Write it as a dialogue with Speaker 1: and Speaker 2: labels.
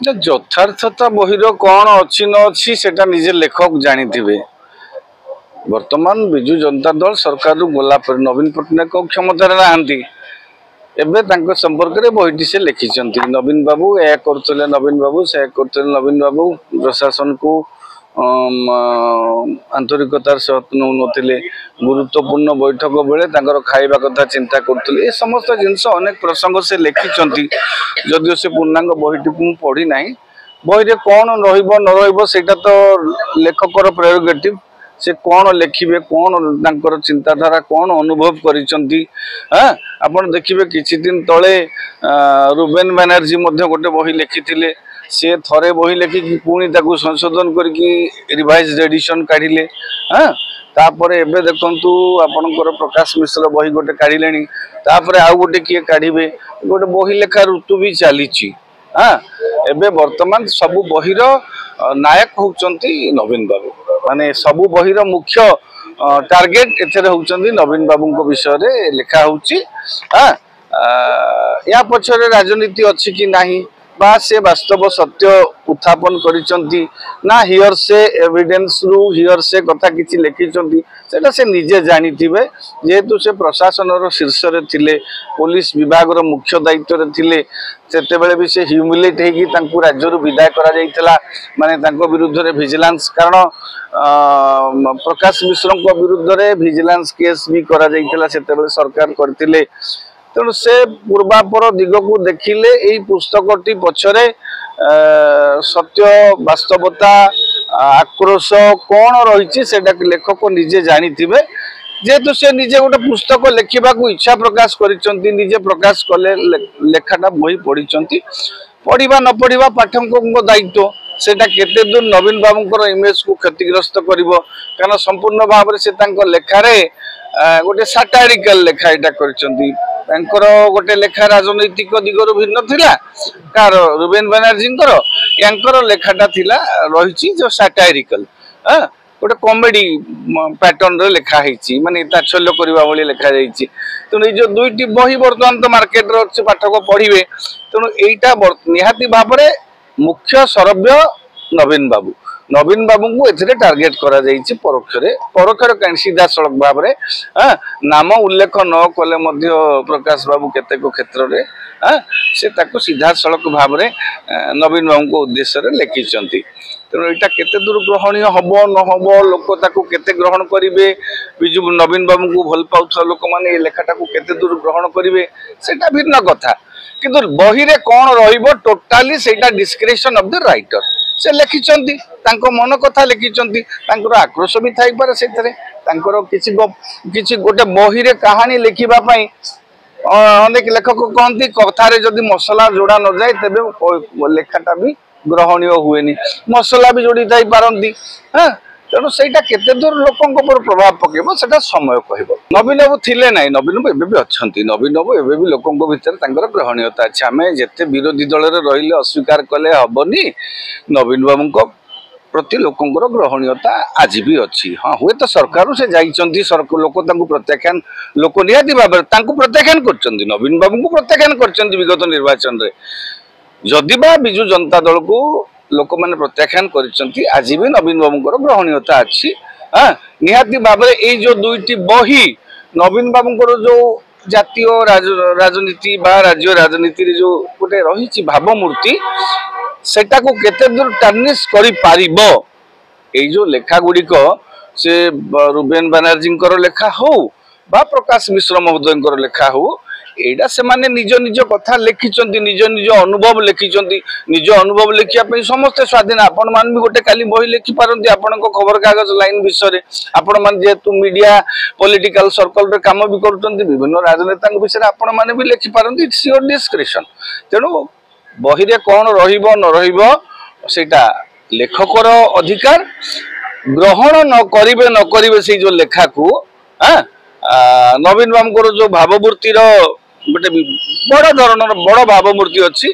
Speaker 1: ଯଥାର୍ଥତା ବହିର କଣ ଅଛି ନ ଅଛି ସେଟା ନିଜେ ଲେଖକ ଜାଣିଥିବେ। ବର୍ତ୍ତମାନ ବିଜୁ ଜନତା ଦଳ ସରକାରରୁ ଗଲା ପରେ ନବୀନ ପଟ୍ଟନାୟକ କ୍ଷମତାରେ ନାହାନ୍ତି। ଏବେ ତାଙ୍କ ସମ୍ପର୍କରେ ବହିଟି ସେ ଲେଖିଛନ୍ତି। ନବୀନ ବାବୁ ଏହା କରୁଥିଲେ, ନବୀନ ବାବୁ ସେୟା କରୁଥିଲେ, ନବୀନ ବାବୁ ପ୍ରଶାସନକୁ ଆନ୍ତରିକତାର ସହ ନେଉନଥିଲେ, ଗୁରୁତ୍ୱପୂର୍ଣ୍ଣ ବୈଠକ ବେଳେ ତାଙ୍କର ଖାଇବା କଥା ଚିନ୍ତା କରୁଥିଲେ। ଏ ସମସ୍ତ ଜିନିଷ ଅନେକ ପ୍ରସଙ୍ଗ ସେ ଲେଖିଛନ୍ତି। ଯଦିଓ ସେ ପୂର୍ଣ୍ଣାଙ୍ଗ ବହିଟିକୁ ମୁଁ ପଢ଼ି ନାହିଁ। ବହିରେ କ'ଣ ରହିବ ନ ରହିବ ସେଇଟା ତ ଲେଖକର ପ୍ରେରୋଗେଟିଭ୍। ସେ କ'ଣ ଲେଖିବେ, କ'ଣ ତାଙ୍କର ଚିନ୍ତାଧାରା କ'ଣ ଅନୁଭବ କରିଛନ୍ତି। ଆପଣ ଦେଖିବେ କିଛି ଦିନ ତଳେ ରୁବେନ ବାନାର୍ଜୀ ମଧ୍ୟ ଗୋଟେ ବହି ଲେଖିଥିଲେ। ସେ ଥରେ ବହି ଲେଖିକି ପୁଣି ତାକୁ ସଂଶୋଧନ କରିକି ରିଭାଇଜ୍ଡ ଏଡିସନ୍ କାଢ଼ିଲେ। ତାପରେ ଏବେ ଦେଖନ୍ତୁ ଆପଣଙ୍କର ପ୍ରକାଶ ମିଶ୍ର ବହି ଗୋଟେ କାଢ଼ିଲେଣି। ତାପରେ ଆଉ ଗୋଟେ କିଏ କାଢ଼ିବେ। ଗୋଟେ ବହି ଲେଖା ଋତୁ ବି ଚାଲିଛି। ଏବେ ବର୍ତ୍ତମାନ ସବୁ ବହିର ନାୟକ ହେଉଛନ୍ତି ନବୀନ ବାବୁ। ମାନେ ସବୁ ବହିର ମୁଖ୍ୟ ଟାର୍ଗେଟ ଏଥିରେ ହେଉଛନ୍ତି ନବୀନ ବାବୁଙ୍କ ବିଷୟରେ ଲେଖା ହେଉଛି। ୟା ପଛରେ ରାଜନୀତି ଅଛି କି ନାହିଁ বা ସେ ବାସ୍ତବ ସତ୍ୟ ଉତ୍ଥାପନ କରିଛନ୍ତି ନା ହିଅର ସେ ଏଭିଡେନ୍ସରୁ ହିଅର ସେ କଥା କିଛି ଲେଖିଛନ୍ତି ସେଟା ସେ ନିଜେ ଜାଣିଥିବେ। ଯେହେତୁ ସେ ପ୍ରଶାସନର ଶୀର୍ଷରେ ଥିଲେ, ପୋଲିସ ବିଭାଗର ମୁଖ୍ୟ ଦାୟିତ୍ୱରେ ଥିଲେ, ସେତେବେଳେ ବି ସେ ହ୍ୟୁମିଲେଟ୍ ହେଇକି ତାଙ୍କୁ ରାଜ୍ୟରୁ ବିଦାୟ କରାଯାଇଥିଲା। ମାନେ ତାଙ୍କ ବିରୁଦ୍ଧରେ ଭିଜିଲାନ୍ସ, କାରଣ ପ୍ରକାଶ ମିଶ୍ରଙ୍କ ବିରୁଦ୍ଧରେ ଭିଜିଲାନ୍ସ କେସ୍ ବି କରାଯାଇଥିଲା, ସେତେବେଳେ ସରକାର କରିଥିଲେ। ତେଣୁ ସେ ପୂର୍ବାପର ଦିଗକୁ ଦେଖିଲେ ଏଇ ପୁସ୍ତକଟି ପଛରେ ସତ୍ୟ ବାସ୍ତବତା ଆକ୍ରୋଶ କ'ଣ ରହିଛି ସେଟା ଲେଖକ ନିଜେ ଜାଣିଥିବେ। ଯେହେତୁ ସେ ନିଜେ ଗୋଟେ ପୁସ୍ତକ ଲେଖିବାକୁ ଇଚ୍ଛା ପ୍ରକାଶ କରିଛନ୍ତି, ନିଜେ ପ୍ରକାଶ କଲେ, ଲେଖାଟା ବହି ପଢ଼ିଛନ୍ତି। ପଢ଼ିବା ନ ପଢ଼ିବା ପାଠକଙ୍କ ଦାୟିତ୍ୱ। ସେଟା କେତେ ଦୂର ନବୀନ ବାବୁଙ୍କର ଇମେଜକୁ କ୍ଷତିଗ୍ରସ୍ତ କରିବ, କାରଣ ସମ୍ପୂର୍ଣ୍ଣ ଭାବରେ ସେ ତାଙ୍କ ଲେଖାରେ ଗୋଟେ ସାଟାରିକାଲ ଲେଖା ଏଇଟା କରିଛନ୍ତି। ତାଙ୍କର ଗୋଟେ ଲେଖା ରାଜନୈତିକ ଦିଗରୁ ଭିନ୍ନ ଥିଲା, କାହାର ରୁବେନ ବାନାର୍ଜୀଙ୍କର। ୟାଙ୍କର ଲେଖାଟା ଥିଲା ରହିଛି ଯୋଉ ସାଟାରିକାଲ, ଗୋଟେ କମେଡି ପ୍ୟାଟର୍ନରେ ଲେଖା ହେଇଛି, ମାନେ ତାଚ୍ଛଲ୍ୟ କରିବା ଭଳି ଲେଖାଯାଇଛି। ତେଣୁ ଏଇ ଯୋଉ ଦୁଇଟି ବହି ବର୍ତ୍ତମାନ ତ ମାର୍କେଟରେ ଅଛି, ପାଠକ ପଢ଼ିବେ। ତେଣୁ ଏଇଟା ନିହାତି ଭାବରେ ମୁଖ୍ୟ ସରବ୍ୟ ନବୀନ ବାବୁ। ନବୀନ ବାବୁଙ୍କୁ ଏଥିରେ ଟାର୍ଗେଟ କରାଯାଇଛି ପରୋକ୍ଷରେ କାହିଁ ସିଧାସଳଖ ଭାବରେ। ନାମ ଉଲ୍ଲେଖ ନ କଲେ ମଧ୍ୟ ପ୍ରକାଶ ବାବୁ କେତେକ କ୍ଷେତ୍ରରେ ସେ ତାକୁ ସିଧାସଳଖ ଭାବରେ ନବୀନ ବାବୁଙ୍କ ଉଦ୍ଦେଶ୍ୟରେ ଲେଖିଛନ୍ତି। ତେଣୁ ଏଇଟା କେତେ ଦୂର ଗ୍ରହଣୀୟ ହବ ନ ହବ, ଲୋକ ତାକୁ କେତେ ଗ୍ରହଣ କରିବେ, ବିଜୁ ନବୀନ ବାବୁଙ୍କୁ ଭଲ ପାଉଥିବା ଲୋକମାନେ ଏ ଲେଖାଟାକୁ କେତେ ଦୂର ଗ୍ରହଣ କରିବେ ସେଟା ଭିନ୍ନ କଥା। କିନ୍ତୁ ବହିରେ କ'ଣ ରହିବ ଟୋଟାଲି ସେଇଟା ଡିସ୍କ୍ରିପସନ୍ ଅଫ୍ ଦ ରାଇଟର। ସେ ଲେଖିଛନ୍ତି, ତାଙ୍କ ମନ କଥା ଲେଖିଛନ୍ତି, ତାଙ୍କର ଆକ୍ରୋଶ ବି ଥାଇପାରେ ସେଥିରେ। ତାଙ୍କର କିଛି ଗୋଟେ ବହିରେ କାହାଣୀ ଲେଖିବା ପାଇଁ ଅନେକ ଲେଖକ କହନ୍ତି କଥାରେ ଯଦି ମସଲା ଯୋଡ଼ା ନଯାଏ ତେବେ ଲେଖାଟା ବି ଗ୍ରହଣୀୟ ହୁଏନି। ମସଲା ବି ଯୋଡ଼ି ଥାଇପାରନ୍ତି। ତେଣୁ ସେଇଟା କେତେ ଦୂର ଲୋକଙ୍କ ଉପରେ ପ୍ରଭାବ ପକେଇବ ସେଟା ସମୟ କହିବ। ନବୀନ ବାବୁ ଥିଲେ ନାହିଁ, ନବୀନ ବାବୁ ଏବେ ବି ଅଛନ୍ତି। ନବୀନ ବାବୁ ଏବେ ବି ଲୋକଙ୍କ ଭିତରେ ତାଙ୍କର ଗ୍ରହଣୀୟତା ଅଛି। ଆମେ ଯେତେ ବିରୋଧୀ ଦଳରେ ରହିଲେ ଅସ୍ୱୀକାର କଲେ ହବନି, ନବୀନ ବାବୁଙ୍କ ପ୍ରତି ଲୋକଙ୍କର ଗ୍ରହଣୀୟତା ଆଜି ବି ଅଛି। ହୁଏତ ସରକାରରୁ ସେ ଯାଇଛନ୍ତି, ଲୋକ ତାଙ୍କୁ ପ୍ରତ୍ୟାଖ୍ୟାନ, ଲୋକ ନିହାତି ଭାବରେ ତାଙ୍କୁ ପ୍ରତ୍ୟାଖ୍ୟାନ କରିଛନ୍ତି, ନବୀନ ବାବୁଙ୍କୁ ପ୍ରତ୍ୟାଖ୍ୟାନ କରିଛନ୍ତି ବିଗତ ନିର୍ବାଚନରେ। ଯଦି ବା ବିଜୁ ଜନତା ଦଳକୁ ଲୋକମାନେ ପ୍ରତ୍ୟାଖ୍ୟାନ କରିଛନ୍ତି, ଆଜି ବି ନବୀନ ବାବୁଙ୍କର ଗ୍ରହଣୀୟତା ଅଛି। ନିହାତି ଭାବରେ ଏଇ ଯୋଉ ଦୁଇଟି ବହି ନବୀନ ବାବୁଙ୍କର ଯୋଉ ଜାତୀୟ ରାଜନୀତି ବା ରାଜ୍ୟ ରାଜନୀତିରେ ଯୋଉ ଗୋଟେ ରହିଛି ଭାବମୂର୍ତ୍ତି, ସେଟାକୁ କେତେ ଦୂର ଟାର୍ନିଶ କରିପାରିବ। ଏଇ ଯୋଉ ଲେଖା ଗୁଡ଼ିକ ସେ ରୁବେନ ବାନାର୍ଜୀଙ୍କର ଲେଖା ହଉ ବା ପ୍ରକାଶ ମିଶ୍ର ମହୋଦୟଙ୍କର ଲେଖା ହଉ, ଏଇଟା ସେମାନେ ନିଜ ନିଜ କଥା ଲେଖିଛନ୍ତି, ନିଜ ନିଜ ଅନୁଭବ ଲେଖିଛନ୍ତି। ନିଜ ଅନୁଭବ ଲେଖିବା ପାଇଁ ସମସ୍ତେ ସ୍ୱାଧୀନ। ଆପଣମାନେ ବି ଗୋଟେ କାଲି ବହି ଲେଖିପାରନ୍ତି ଆପଣଙ୍କ ଖବରକାଗଜ ଲାଇନ ବିଷୟରେ। ଆପଣମାନେ ଯେହେତୁ ମିଡିଆ ପଲିଟିକାଲ ସର୍କଲରେ କାମ ବି କରୁଛନ୍ତି, ବିଭିନ୍ନ ରାଜନେତାଙ୍କ ବିଷୟରେ ଆପଣମାନେ ବି ଲେଖିପାରନ୍ତି। It's your description. ତେଣୁ ବହିରେ କ'ଣ ରହିବ ନ ରହିବ ସେଇଟା ଲେଖକର ଅଧିକାର। ଗ୍ରହଣ ନ କରିବେ ସେଇ ଯୋଉ ଲେଖାକୁ, ନବୀନ ବାବୁଙ୍କର ଯୋଉ ଭାବମୂର୍ତ୍ତିର ଗୋଟେ ବଡ଼ ଧରଣର ବଡ଼ ଭାବମୂର୍ତ୍ତି ଅଛି।